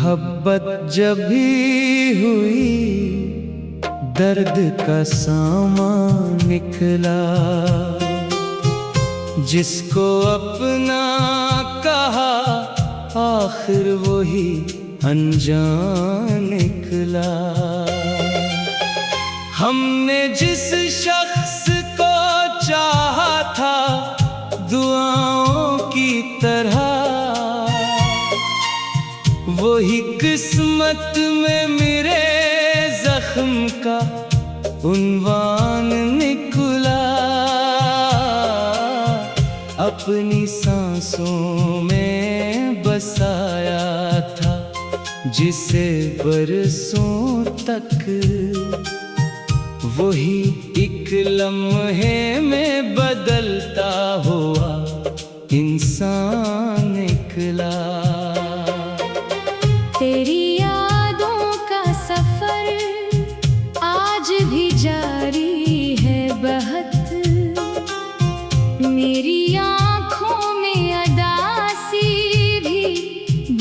मोहब्बत जब भी हुई दर्द का सामान निकला, जिसको अपना कहा आखिर वही अनजान निकला। हमने जिस शख्स को चाहा था दुआओं की तरह, वही किस्मत में मेरे जख्म का उन्वान निकला। अपनी सांसों में बसाया था जिसे बरसों तक, वही एक लम्हे में बदलता हुआ इंसान निकला। तेरी यादों का सफर आज भी जारी है बहत, मेरी आँखों में अदासी भी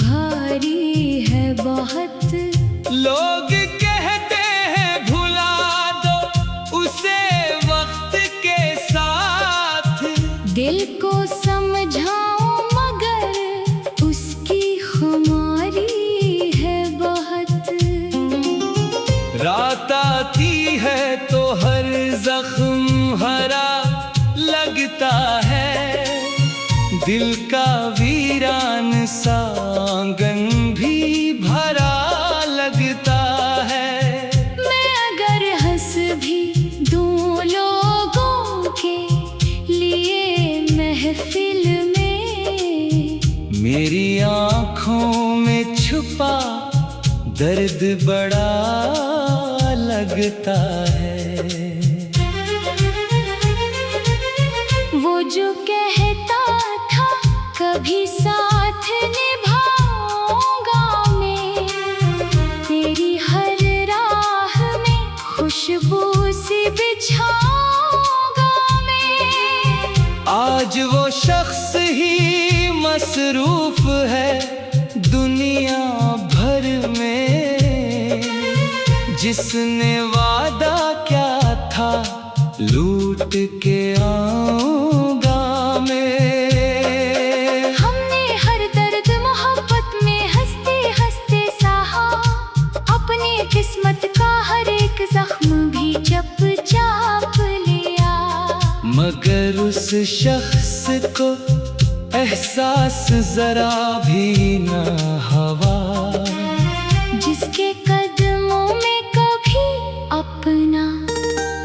भारी है बहुत। लोग कहते हैं भुला दो उसे वक्त के साथ, दिल को समझाऊं मगर उसकी खुमारी है बहुत। रात आती है तो हर जख्म हरा लगता है, दिल का वीरान सा आंगन भी भरा लगता है। मैं अगर हंस भी दूं लोगों के लिए महफिल में, मेरी आँखों में छुपा दर्द बड़ा लगता है। वो जो कहता था कभी साथ निभाऊंगा मैं, तेरी हर राह में खुशबू सी बिछाऊंगा मैं। आज वो शख्स ही मसरूफ है दुनिया भर में, जिसने वादा क्या था लूट के आऊंगा मैं। हमने हर दर्द मोहब्बत में हंसते हंसते सहा, अपनी किस्मत का हर एक जख्म भी चप चाप लिया। मगर उस शख्स को एहसास जरा भी न हवा, जिसके कदमों में कभी अपना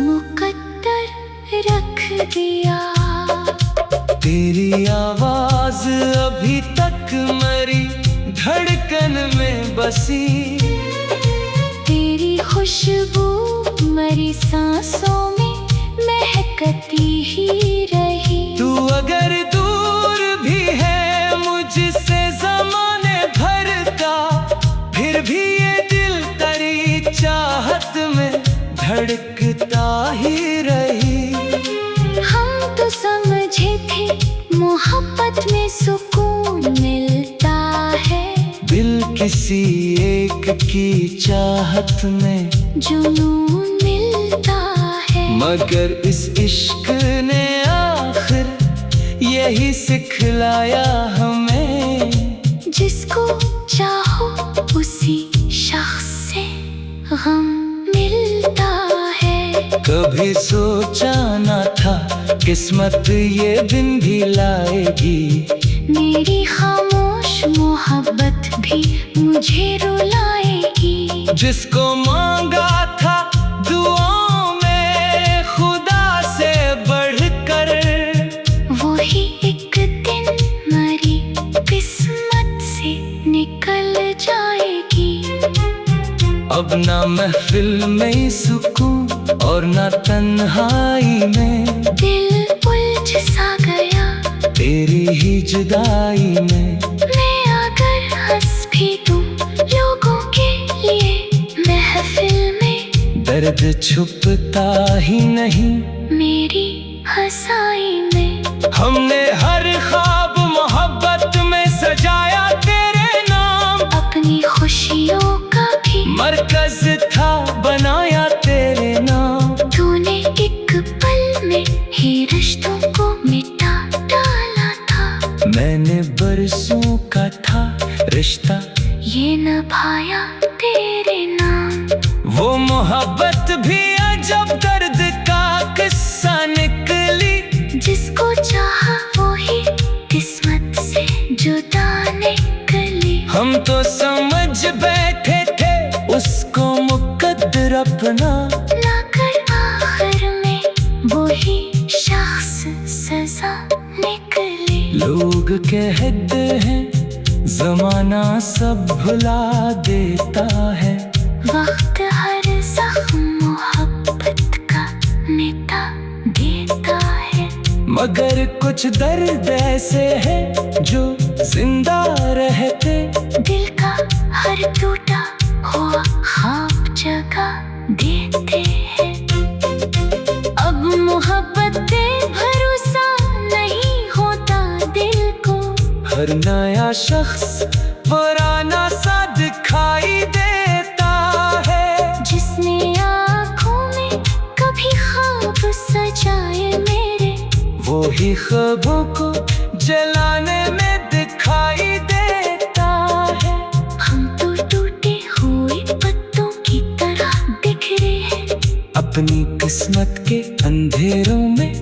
मुकद्दर रख दिया। तेरी आवाज अभी तक मेरी धड़कन में बसी, तेरी खुशबू मरी सांसों में महकती ही रही। तू अगर दूर भी है मुझसे ज़माने भर का, फिर भी ये दिल तेरी चाहत में धड़कता ही रही। हम तो समझे थे मोहब्बत में सुकून मिलता है, दिल किसी एक की चाहत में जुनून मिलता है। मगर इस इश्क ने आखिर यही सिखलाया हमें, जिसको चाहो उसी शख्स से गम मिलता है। कभी सोचा न था किस्मत ये दिन भी लाएगी, मेरी खामोश मोहब्बत भी मुझे रुलाएगी। जिसको मांगा था दुआओं में खुदा से बढ़कर, वही एक दिन मरी किस्मत से निकल जाएगी। अब ना महफिल में सुकून और ना तन्हाई में, दिल उलझ सा गया तेरी ही जुदाई में। मैं अगर हंस भी दूं लोगों के लिए महफिल में, दर्द छुपता ही नहीं मेरी हंसाई में। हमने हर ख्वाब मोहब्बत में सजाया तेरे नाम, अपनी खुशी मैंने बरसों का था रिश्ता, ये निभाया तेरे नाम। वो मोहब्बत भी अजब दर्द का किस्सा निकली, जिसको चाहा वो ही किस्मत से जुदा निकली। हम तो समझ बैठे थे उसको मुकद्दर अपना, लाकर आखिर में वो ही शख्स सजा निकली। लोग कहते हैं जमाना सब भुला देता है, वक्त हर जख्म मोहब्बत का मिटा देता है। मगर कुछ दर्द ऐसे हैं जो जिंदा रहते, दिल का हर टूटा हुआ ख्वाब जगा देते हैं। अब मोहब्बत पे भरोसा नहीं होता दिल को, हर नया शख्स पुराना सा दिखाई देता है। जिसने आँखों में कभी ख्वाब सजाए मेरे, वो ही ख्वाबों को जलाने में दिखाई देता है। हम तो टूटे हुए पत्तों की तरह बिखरे हैं, अपनी किस्मत के अंधेरों में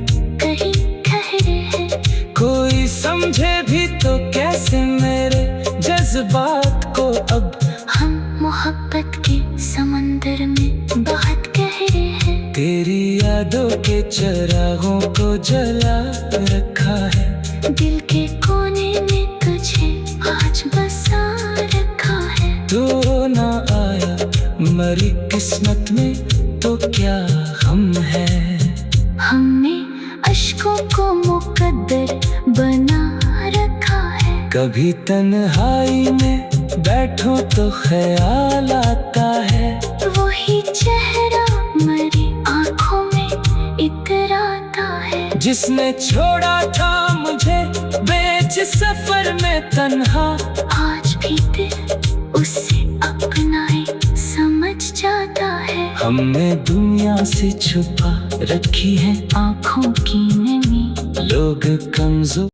कहीं ठहरे हैं। कोई समझे भी तो कैसे मेरे जज्बात को, अब हम मोहब्बत के समंदर में बहुत गहरे हैं। तेरी यादों के चिरागों को जला रखा है, दिल के कोने में तुझे आज बसा रखा है। तू ना आया मरी किस्मत में तो क्या हम है। हमने अश्कों को मुकद्दर बना रखा है। कभी तन्हाई में बैठो तो ख्याल आता है, वही चेहरा मेरी आँखों में इतराता है। जिसने छोड़ा था मुझे बेच सफर में तन्हा, आज भी दिल उसे अपना ही समझ जाता है। हमने दुनिया से छुपा रखी है आँखों की नमी, लोग कमजोर